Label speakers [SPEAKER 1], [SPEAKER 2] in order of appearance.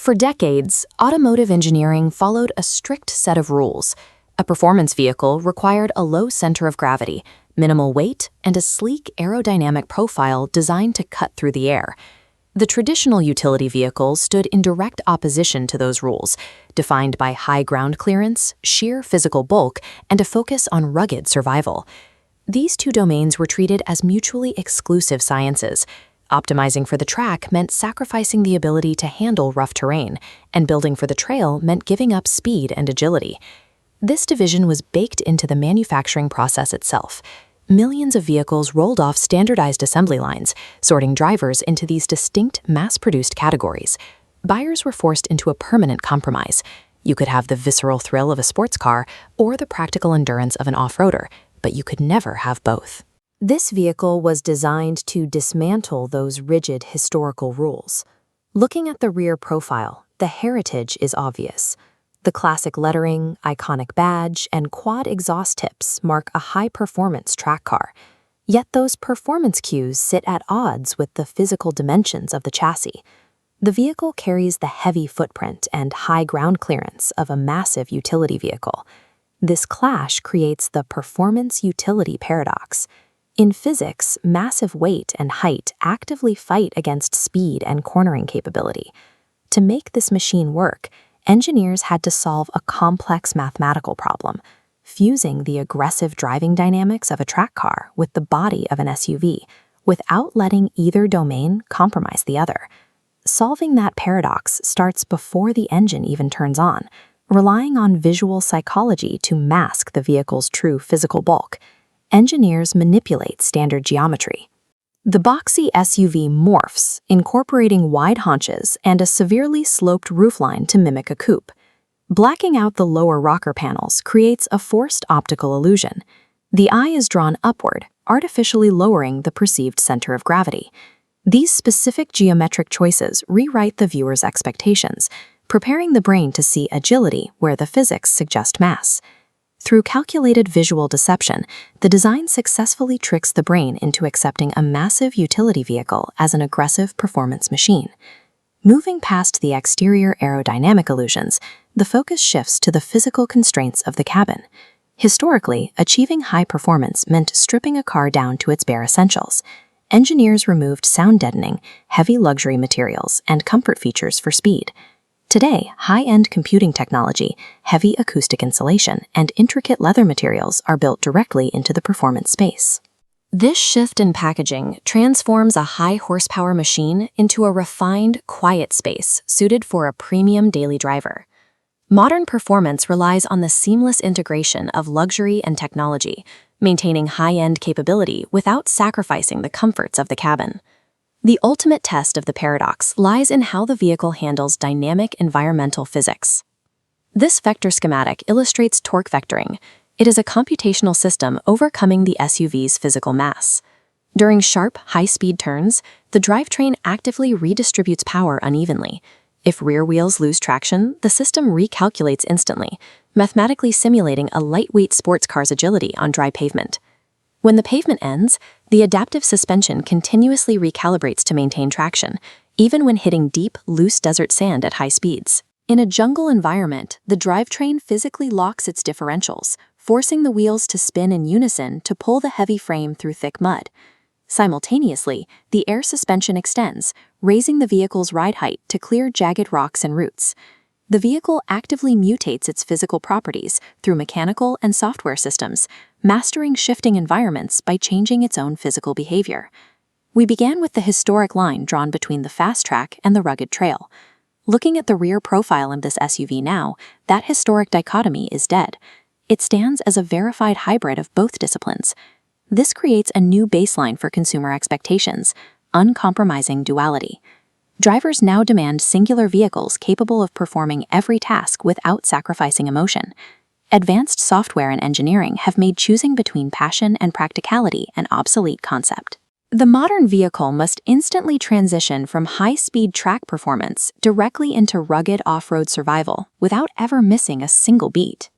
[SPEAKER 1] For decades, automotive engineering followed a strict set of rules. A performance vehicle required a low center of gravity, minimal weight, and a sleek aerodynamic profile designed to cut through the air. The traditional utility vehicle stood in direct opposition to those rules, defined by high ground clearance, sheer physical bulk, and a focus on rugged survival. These two domains were treated as mutually exclusive sciences. Optimizing for the track meant sacrificing the ability to handle rough terrain, and building for the trail meant giving up speed and agility. This division was baked into the manufacturing process itself. Millions of vehicles rolled off standardized assembly lines, sorting drivers into these distinct mass-produced categories. Buyers were forced into a permanent compromise. You could have the visceral thrill of a sports car or the practical endurance of an off-roader, but you could never have both. This vehicle was designed to dismantle those rigid historical rules. Looking at the rear profile, the heritage is obvious. The classic lettering, iconic badge, and quad exhaust tips mark a high-performance track car. Yet those performance cues sit at odds with the physical dimensions of the chassis. The vehicle carries the heavy footprint and high ground clearance of a massive utility vehicle. This clash creates the performance-utility paradox. In physics, massive weight and height actively fight against speed and cornering capability. To make this machine work, engineers had to solve a complex mathematical problem, fusing the aggressive driving dynamics of a track car with the body of an SUV, without letting either domain compromise the other. Solving that paradox starts before the engine even turns on, relying on visual psychology to mask the vehicle's true physical bulk. Engineers manipulate standard geometry. The boxy SUV morphs, incorporating wide haunches and a severely sloped roofline to mimic a coupe. Blacking out the lower rocker panels creates a forced optical illusion. The eye is drawn upward, artificially lowering the perceived center of gravity. These specific geometric choices rewrite the viewer's expectations, preparing the brain to see agility where the physics suggest mass. Through calculated visual deception, the design successfully tricks the brain into accepting a massive utility vehicle as an aggressive performance machine. Moving past the exterior aerodynamic illusions, the focus shifts to the physical constraints of the cabin. Historically, achieving high performance meant stripping a car down to its bare essentials. Engineers removed sound deadening, heavy luxury materials, and comfort features for speed. Today, high-end computing technology, heavy acoustic insulation, and intricate leather materials are built directly into the performance space. This shift in packaging transforms a high-horsepower machine into a refined, quiet space suited for a premium daily driver. Modern performance relies on the seamless integration of luxury and technology, maintaining high-end capability without sacrificing the comforts of the cabin. The ultimate test of the paradox lies in how the vehicle handles dynamic environmental physics. This vector schematic illustrates torque vectoring. It is a computational system overcoming the SUV's physical mass. During sharp, high-speed turns, the drivetrain actively redistributes power unevenly. If rear wheels lose traction, the system recalculates instantly, mathematically simulating a lightweight sports car's agility on dry pavement. When the pavement ends, the adaptive suspension continuously recalibrates to maintain traction, even when hitting deep, loose desert sand at high speeds. In a jungle environment, the drivetrain physically locks its differentials, forcing the wheels to spin in unison to pull the heavy frame through thick mud. Simultaneously, the air suspension extends, raising the vehicle's ride height to clear jagged rocks and roots. The vehicle actively mutates its physical properties through mechanical and software systems, mastering shifting environments by changing its own physical behavior. We began with the historic line drawn between the fast track and the rugged trail. Looking at the rear profile of this SUV now, that historic dichotomy is dead. It stands as a verified hybrid of both disciplines. This creates a new baseline for consumer expectations, uncompromising duality. Drivers now demand singular vehicles capable of performing every task without sacrificing emotion. Advanced software and engineering have made choosing between passion and practicality an obsolete concept. The modern vehicle must instantly transition from high-speed track performance directly into rugged off-road survival without ever missing a single beat.